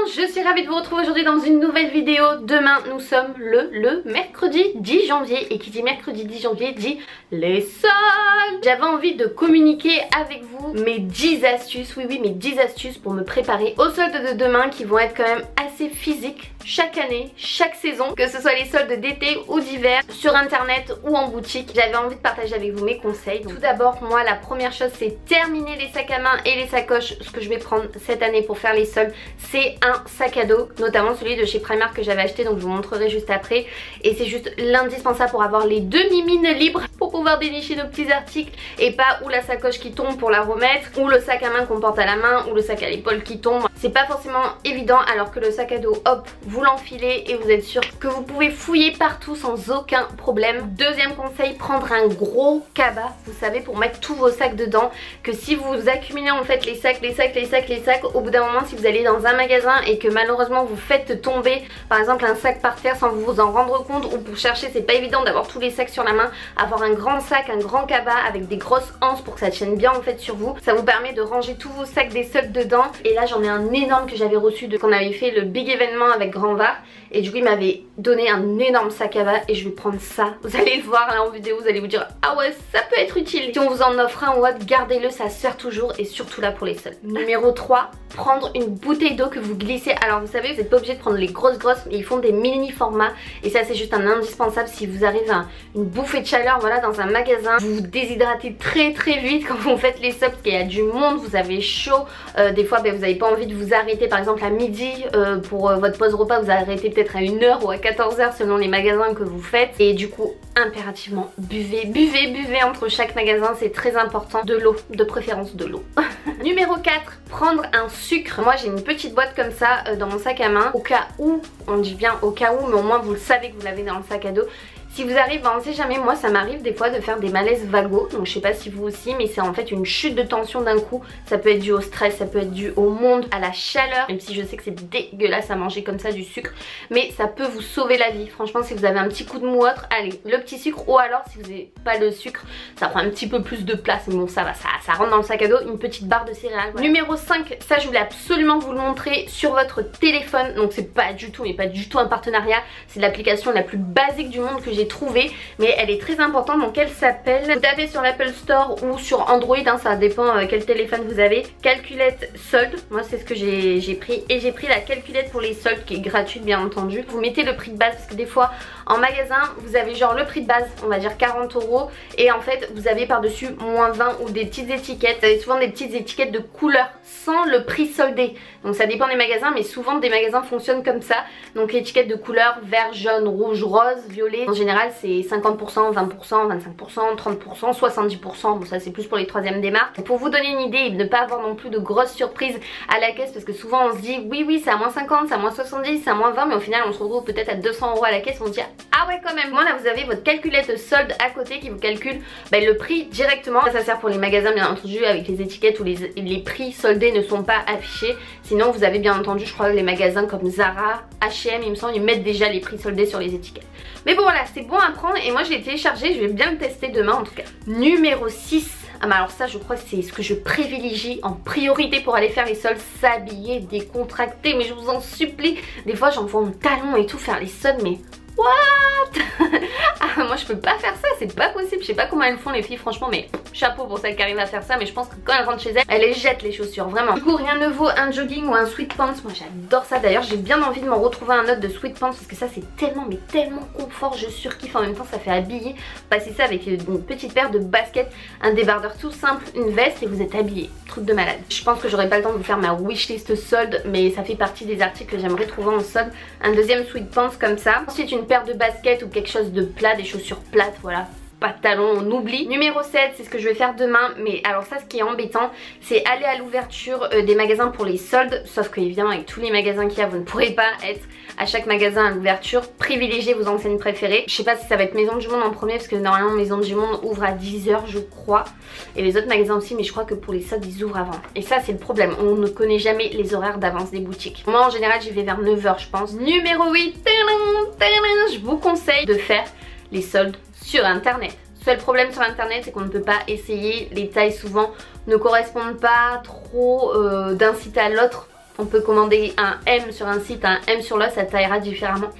je suis ravie de vous retrouver aujourd'hui dans une nouvelle vidéo. Demain nous sommes le mercredi 10 janvier et qui dit mercredi 10 janvier dit les soldes. J'avais envie de communiquer avec vous mes 10 astuces, oui mes 10 astuces pour me préparer aux soldes de demain qui vont être quand même assez physiques chaque année, chaque saison, que ce soit les soldes d'été ou d'hiver, sur internet ou en boutique. J'avais envie de partager avec vous mes conseils. Donc, tout d'abord, moi la première chose c'est terminer les sacs à main et les sacoches. Ce que je vais prendre cette année pour faire les soldes, c'est un sac à dos, notamment celui de chez Primark que j'avais acheté, donc je vous montrerai juste après. Et c'est juste l'indispensable pour avoir les demi-mines libres pour pouvoir dénicher nos petits articles et pas ou la sacoche qui tombe pour la remettre, ou le sac à main qu'on porte à la main, ou le sac à l'épaule qui tombe. C'est pas forcément évident, alors que le sac à dos, hop, vous l'enfilez et vous êtes sûr que vous pouvez fouiller partout sans aucun problème. Deuxième conseil, prendre un gros cabas, vous savez, pour mettre tous vos sacs dedans, que si vous accumulez en fait les sacs, au bout d'un moment, si vous allez dans un magasin et que malheureusement vous faites tomber par exemple un sac par terre sans vous en rendre compte, ou pour chercher, c'est pas évident d'avoir tous les sacs sur la main, avoir un grand sac, un grand cabas avec des grosses anses pour que ça tienne bien en fait sur vous, ça vous permet de ranger tous vos sacs des soldes dedans. Et là j'en ai un énorme que j'avais reçu de qu'on avait fait le big événement avec Grand Var, et du coup il m'avait donné un énorme sac à bas et je vais prendre ça. Vous allez le voir là en vidéo, vous allez vous dire ah ouais, ça peut être utile. Si on vous en offre un ou autre, gardez-le, ça sert toujours, et surtout là pour les soldes. Numéro 3, prendre une bouteille d'eau que vous glissez. Alors vous savez, vous n'êtes pas obligé de prendre les grosses mais ils font des mini formats, et ça c'est juste un indispensable si vous arrivez à une bouffée de chaleur, voilà, dans un magasin, vous vous déshydratez très vite quand vous faites les soldes parce qu'il y a du monde, vous avez chaud, des fois vous n'avez pas envie de vous arrêter par exemple à midi pour votre pause repas, vous arrêtez peut-être à 1h ou à 14h selon les magasins que vous faites, et du coup impérativement buvez entre chaque magasin, c'est très important. De l'eau, de préférence de l'eau. Numéro 4, prendre un sucre. Moi j'ai une petite boîte comme ça dans mon sac à main, au cas où, on dit bien au cas où, mais au moins vous le savez que vous l'avez dans le sac à dos. Si vous arrivez, on ne sait jamais, moi ça m'arrive des fois de faire des malaises vagos, donc je sais pas si vous aussi, mais c'est en fait une chute de tension d'un coup. Ça peut être dû au stress, ça peut être dû au monde, à la chaleur, même si je sais que c'est dégueulasse à manger comme ça du sucre, mais ça peut vous sauver la vie. Franchement, si vous avez un petit coup de mou autre, allez, le petit sucre, ou alors si vous n'avez pas le sucre, ça prend un petit peu plus de place, mais bon ça va, ça rentre dans le sac à dos, une petite barre de céréales. Voilà. Numéro 5, ça je voulais absolument vous le montrer, sur votre téléphone, donc c'est pas du tout, mais pas du tout un partenariat, c'est l'application la plus basique du monde que j'ai trouvée, mais elle est très importante, donc elle s'appelle, vous tapez sur l'Apple Store ou sur Android, hein, ça dépend quel téléphone vous avez, calculette solde. Moi c'est ce que j'ai pris, et j'ai pris la calculette pour les soldes qui est gratuite bien entendu. Vous mettez le prix de base parce que des fois en magasin vous avez genre le prix de base, on va dire 40 €, et en fait vous avez par dessus moins 20 ou des petites étiquettes, vous avez souvent des petites étiquettes de couleur sans le prix soldé, donc ça dépend des magasins, mais souvent des magasins fonctionnent comme ça, donc étiquette de couleur vert, jaune, rouge, rose, violet, en général c'est 50%, 20%, 25%, 30%, 70%, bon ça c'est plus pour les troisièmes des marques. Pour vous donner une idée et ne pas avoir non plus de grosses surprises à la caisse, parce que souvent on se dit oui c'est à moins 50, c'est à moins 70, c'est à moins 20, mais au final on se retrouve peut-être à 200 € à la caisse, on se dit ah ouais quand même. Moi là vous avez votre calculette solde à côté qui vous calcule le prix directement. Ça sert pour les magasins bien entendu avec les étiquettes où les prix soldés ne sont pas affichés, sinon vous avez bien entendu, je crois, les magasins comme Zara, H&M, il me semble, ils mettent déjà les prix soldés sur les étiquettes. Mais bon voilà, c'est bon à prendre, et moi je l'ai téléchargé, je vais bien le tester demain en tout cas. Numéro 6, ah mais alors ça je crois que c'est ce que je privilégie en priorité pour aller faire les soldes, s'habiller décontracté, mais je vous en supplie. Des fois j'envoie mon talon et tout faire les soldes, mais what? Ah moi je peux pas faire ça, c'est pas possible. Je sais pas comment elles font les filles franchement, mais chapeau pour celles qui arrivent à faire ça, mais je pense que quand elles rentrent chez elles, elles les jettent les chaussures, vraiment. Du coup rien ne vaut un jogging ou un sweat pants, moi j'adore ça. D'ailleurs j'ai bien envie de m'en retrouver un autre de sweat pants, parce que ça c'est tellement mais tellement confort, je surkiffe, en même temps ça fait habiller. Passez ça avec une petite paire de baskets, un débardeur tout simple, une veste, et vous êtes habillé, truc de malade. Je pense que j'aurai pas le temps de vous faire ma wishlist solde, mais ça fait partie des articles que j'aimerais trouver en solde. Un deuxième sweat pants comme ça, ensuite une paire de baskets ou quelque chose de plat, des chaussures plates, voilà, pas de talons, on oublie. Numéro 7, c'est ce que je vais faire demain, mais alors ça ce qui est embêtant, c'est aller à l'ouverture des magasins pour les soldes, sauf que évidemment avec tous les magasins qu'il y a, vous ne pourrez pas être à chaque magasin à l'ouverture. Privilégiez vos enseignes préférées. Je sais pas si ça va être Maison du Monde en premier, parce que normalement Maison du Monde ouvre à 10 h je crois, et les autres magasins aussi, mais je crois que pour les soldes ils ouvrent avant, et ça c'est le problème, on ne connaît jamais les horaires d'avance des boutiques. Moi en général j'y vais vers 9 h je pense. Numéro 8, je vous conseille de faire les soldes sur internet. Seul problème sur internet, c'est qu'on ne peut pas essayer, les tailles souvent ne correspondent pas trop d'un site à l'autre. On peut commander un M sur un site, un M sur l'autre, ça taillera différemment.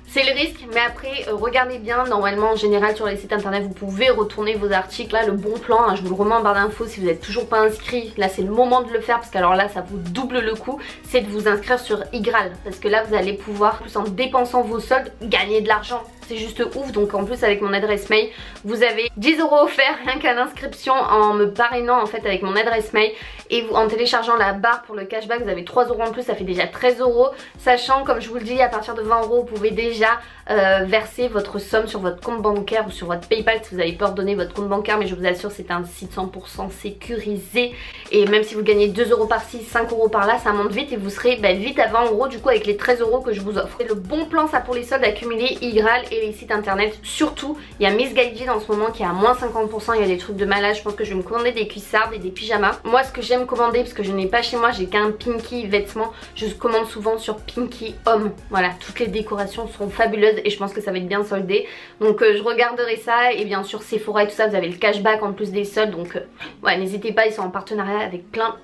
C'est le risque, mais après regardez bien, normalement en général sur les sites internet vous pouvez retourner vos articles. Là le bon plan, hein, je vous le remets en barre d'infos si vous n'êtes toujours pas inscrit, là c'est le moment de le faire parce qu'alors là ça vous double le coup, c'est de vous inscrire sur iGraal parce que là vous allez pouvoir, plus en dépensant vos soldes, gagner de l'argent. C'est juste ouf, donc en plus avec mon adresse mail vous avez 10 € offerts rien qu'à l'inscription en me parrainant en fait avec mon adresse mail, et vous, en téléchargeant la barre pour le cashback vous avez 3 € en plus, ça fait déjà 13 €, sachant comme je vous le dis à partir de 20 € vous pouvez déjà verser votre somme sur votre compte bancaire ou sur votre PayPal si vous avez peur de donner votre compte bancaire, mais je vous assure c'est un site 100% sécurisé, et même si vous gagnez 2 € par-ci, 5 € par-là, ça monte vite et vous serez vite à 20 € du coup avec les 13 € que je vous offre. C'est le bon plan ça pour les soldes accumulés iGraal et les sites internet. Surtout il y a Missguided en ce moment qui est à moins 50%, il y a des trucs de malade. Je pense que je vais me commander des cuissardes et des pyjamas. Moi ce que j'aime commander, parce que je n'ai pas chez moi, j'ai qu'un Pinky vêtements, je commande souvent sur Pinky Homme. Voilà, toutes les décorations sont fabuleuses et je pense que ça va être bien soldé, donc je regarderai ça. Et bien sûr Sephora et tout ça, vous avez le cashback en plus des soldes, donc ouais, n'hésitez pas, ils sont en partenariat avec plein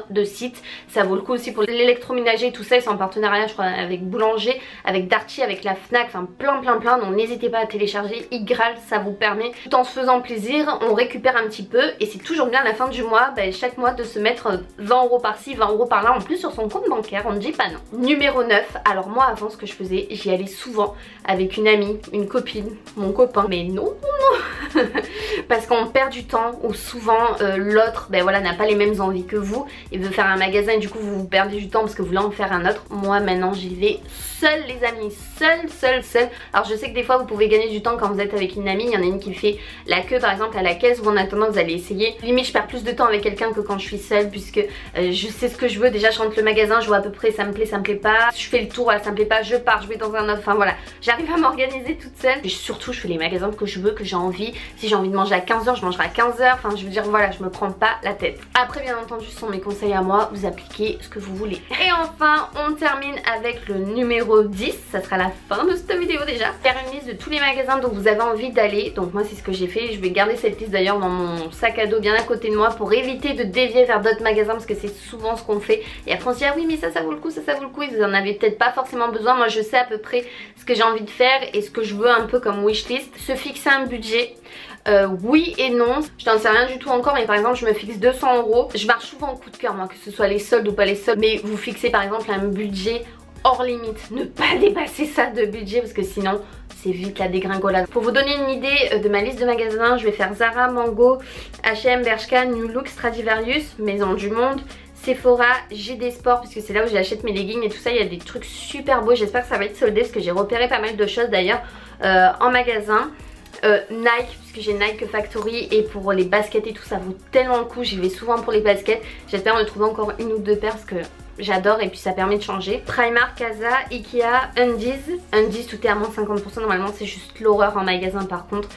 de sites, ça vaut le coup aussi pour l'électroménager et tout ça, ils sont en partenariat je crois avec Boulanger, avec Darty, avec la Fnac, enfin plein, donc n'hésitez pas à télécharger iGraal, ça vous permet, tout en se faisant plaisir, on récupère un petit peu et c'est toujours bien à la fin du mois, chaque mois de se mettre 20 € par-ci, 20 € par-là en plus sur son compte bancaire, on ne dit pas non. Numéro 9, alors moi avant ce que je faisais, j'y allais souvent avec une amie, une copine, mon copain, mais non parce qu'on perd du temps, ou souvent l'autre voilà, n'a pas les mêmes envies que vous, il veut faire un magasin et du coup vous perdez du temps parce que vous voulez en faire un autre. Moi maintenant j'y vais seule les amis, seule. Alors je sais que des fois vous pouvez gagner du temps quand vous êtes avec une amie, il y en a une qui fait la queue par exemple à la caisse, ou en attendant vous allez essayer. Limite je perds plus de temps avec quelqu'un que quand je suis seule, puisque je sais ce que je veux, déjà je rentre le magasin, je vois à peu près ça me plaît pas, je fais le tour, voilà, ça me plaît pas, je pars, je vais dans un autre, enfin voilà, j'arrive à m'organiser toute seule. Et surtout je fais les magasins que je veux, que j'ai envie. Si j'ai envie de manger à 15 h je mangerai à 15 h, enfin je veux dire voilà, je me prends pas la tête. Après bien entendu ce sont mes conseils à moi, vous appliquez ce que vous voulez. Et enfin on termine avec le numéro 10, ça sera la fin de cette vidéo déjà. Faire une liste de tous les magasins dont vous avez envie d'aller, donc moi c'est ce que j'ai fait, je vais garder cette liste d'ailleurs dans mon sac à dos bien à côté de moi pour éviter de dévier vers d'autres magasins, parce que c'est souvent ce qu'on fait et après on se dit ah oui mais ça vaut le coup, ça vaut le coup, et vous en avez peut-être pas forcément besoin. Moi je sais à peu près ce que j'ai envie de faire et ce que je veux un peu comme wishlist. Se fixer un budget, oui et non, je n'en sais rien du tout encore, mais par exemple je me fixe 200 €. Je marche souvent au coup de cœur moi, que ce soit les soldes ou pas les soldes, mais vous fixez par exemple un budget hors limite, ne pas dépasser ça de budget parce que sinon c'est vite la dégringolade. Pour vous donner une idée de ma liste de magasins, je vais faire Zara, Mango, H&M, Bershka, New Look, Stradivarius, Maison du Monde, Sephora, JD Sport, puisque c'est là où j'achète mes leggings et tout ça. Il y a des trucs super beaux, j'espère que ça va être soldé parce que j'ai repéré pas mal de choses d'ailleurs en magasin. Nike, puisque j'ai Nike Factory, et pour les baskets et tout ça vaut tellement le coup, j'y vais souvent pour les baskets. J'espère me trouver encore une ou deux paires parce que j'adore et puis ça permet de changer. Primark, Casa, Ikea, Undies, tout est à moins 50%, normalement c'est juste l'horreur en magasin par contre.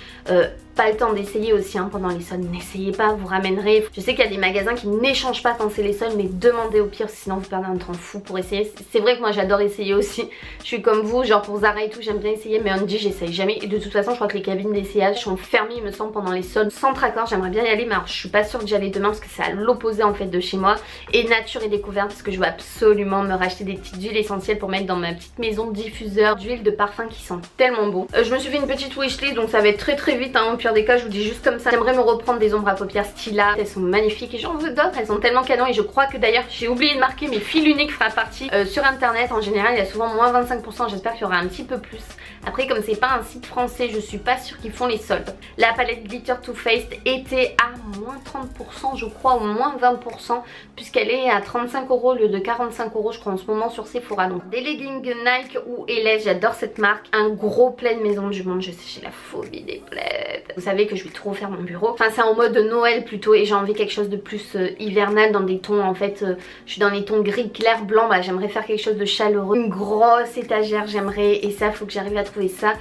Pas le temps d'essayer aussi hein, pendant les soldes, n'essayez pas, vous ramènerez. Je sais qu'il y a des magasins qui n'échangent pas quand c'est les soldes, mais demandez au pire, sinon vous perdez un temps fou pour essayer. C'est vrai que moi j'adore essayer aussi, je suis comme vous, genre pour Zara et tout j'aime bien essayer, mais Undies j'essaye jamais. Et de toute façon je crois que les cabines d'essayage sont fermées il me semble pendant les soldes. Centre Accor, j'aimerais bien y aller, mais alors je suis pas sûre que j'y allais demain parce que c'est à l'opposé en fait de chez moi. Et Nature et Découverte, parce que je veux absolument me racheter des petites huiles essentielles pour mettre dans ma petite maison diffuseur d'huile de parfum qui sont tellement beaux. Je me suis fait une petite wishlist, donc ça va être très vite hein, au pire des cas je vous dis juste comme ça. J'aimerais me reprendre des ombres à paupières Stila, elles sont magnifiques et j'en veux d'autres, elles sont tellement canon. Et je crois que d'ailleurs j'ai oublié de marquer, mais Fil Unique fera partie sur internet. En général il y a souvent moins 25%, j'espère qu'il y aura un petit peu plus. Après comme c'est pas un site français, je suis pas sûre qu'ils font les soldes. La palette Glitter Too Faced était à moins 30% je crois, ou moins 20%, puisqu'elle est à 35 € au lieu de 45 € je crois en ce moment sur Sephora. Donc des leggings Nike ou LS, j'adore cette marque. Un gros plaid Maison du Monde, je sais j'ai la phobie des plaids. Vous savez que je vais trop faire mon bureau. Enfin c'est en mode Noël plutôt, et j'ai envie quelque chose de plus hivernal, dans des tons en fait, je suis dans les tons gris clair blanc, bah, j'aimerais faire quelque chose de chaleureux. Une grosse étagère j'aimerais, et ça faut que j'arrive à trouver ça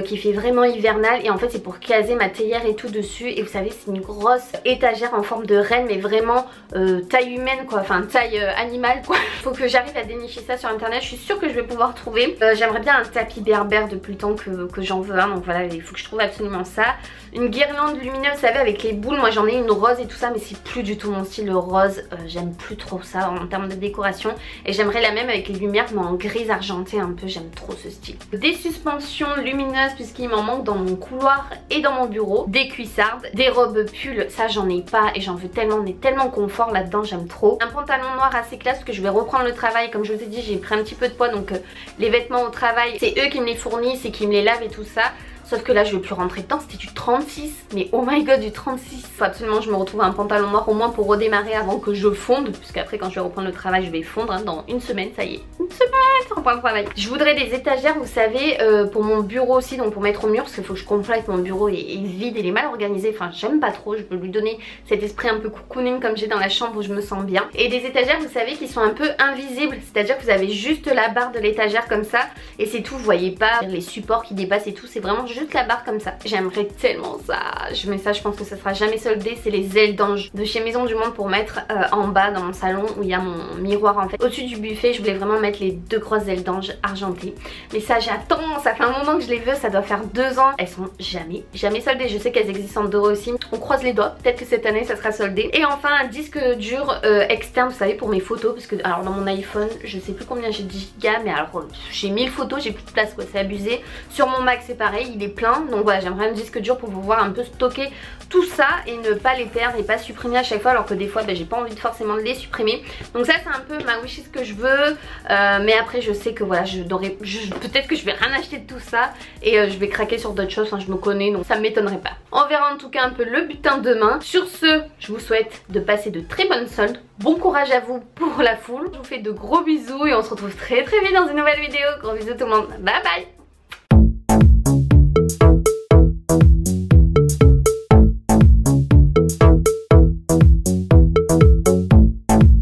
qui fait vraiment hivernal, et en fait c'est pour caser ma théière et tout dessus. Et vous savez c'est une grosse étagère en forme de reine, mais vraiment taille humaine quoi, enfin taille animale quoi. Faut que j'arrive à dénicher ça sur internet, je suis sûre que je vais pouvoir trouver. J'aimerais bien un tapis berbère depuis le temps que j'en veux un, donc voilà il faut que je trouve absolument ça. une guirlande lumineuse, vous savez, avec les boules. Moi j'en ai une rose et tout ça, mais c'est plus du tout mon style, le rose. J'aime plus trop ça en termes de décoration. Et j'aimerais la même avec les lumières, mais en gris argenté un peu, j'aime trop ce style. Des suspensions lumineuses, puisqu'il m'en manque dans mon couloir et dans mon bureau. Des cuissardes, des robes pulls, ça j'en ai pas et j'en veux tellement, on est tellement confort là-dedans, j'aime trop. Un pantalon noir assez classe, parce que je vais reprendre le travail, comme je vous ai dit, j'ai pris un petit peu de poids, donc les vêtements au travail, c'est eux qui me les fournissent et qui me les lavent et tout ça. Sauf que là je vais plus rentrer dedans, c'était du 36. Mais oh my god, du 36. Faut absolument que je me retrouve un pantalon noir au moins pour redémarrer avant que je fonde. Puisqu'après quand je vais reprendre le travail je vais fondre hein, dans une semaine, ça y est. Une semaine, je reprends le travail. Je voudrais des étagères, vous savez, pour mon bureau aussi, donc pour mettre au mur. Parce qu'il faut que je complète, mon bureau est vide, il est mal organisé. Enfin j'aime pas trop, je peux lui donner cet esprit un peu cocooning comme j'ai dans la chambre où je me sens bien. Et des étagères, vous savez, qui sont un peu invisibles. C'est-à-dire que vous avez juste la barre de l'étagère comme ça. Et c'est tout, vous voyez pas les supports qui dépassent et tout. C'est vraiment juste la barre comme ça. J'aimerais tellement ça. Mais ça je pense que ça sera jamais soldé. C'est les ailes d'ange de chez Maison du Monde pour mettre en bas dans mon salon où il y a mon miroir en fait. Au-dessus du buffet je voulais vraiment mettre les deux grosses ailes d'ange argentées. Mais ça j'attends, ça fait un moment que je les veux, ça doit faire 2 ans. Elles sont jamais soldées. Je sais qu'elles existent en doré aussi. On croise les doigts, peut-être que cette année ça sera soldé. Et enfin un disque dur externe, vous savez, pour mes photos. Parce que alors dans mon iPhone je sais plus combien j'ai de gigas, mais alors j'ai 1000 photos, j'ai plus de place quoi, c'est abusé. Sur mon Mac c'est pareil, il est plein. Donc voilà, j'aimerais un disque dur pour pouvoir un peu stocker tout ça et ne pas les perdre et pas supprimer à chaque fois, alors que des fois j'ai pas envie de forcément de les supprimer. Donc ça c'est un peu ma wishlist que je veux, mais après je sais que voilà, peut-être que je vais rien acheter de tout ça et je vais craquer sur d'autres choses, enfin, je me connais donc ça m'étonnerait pas. On verra en tout cas un peu le butin demain. Sur ce, je vous souhaite de passer de très bonnes soldes. Bon courage à vous pour la foule. Je vous fais de gros bisous et on se retrouve très vite dans une nouvelle vidéo. Gros bisous tout le monde, bye bye.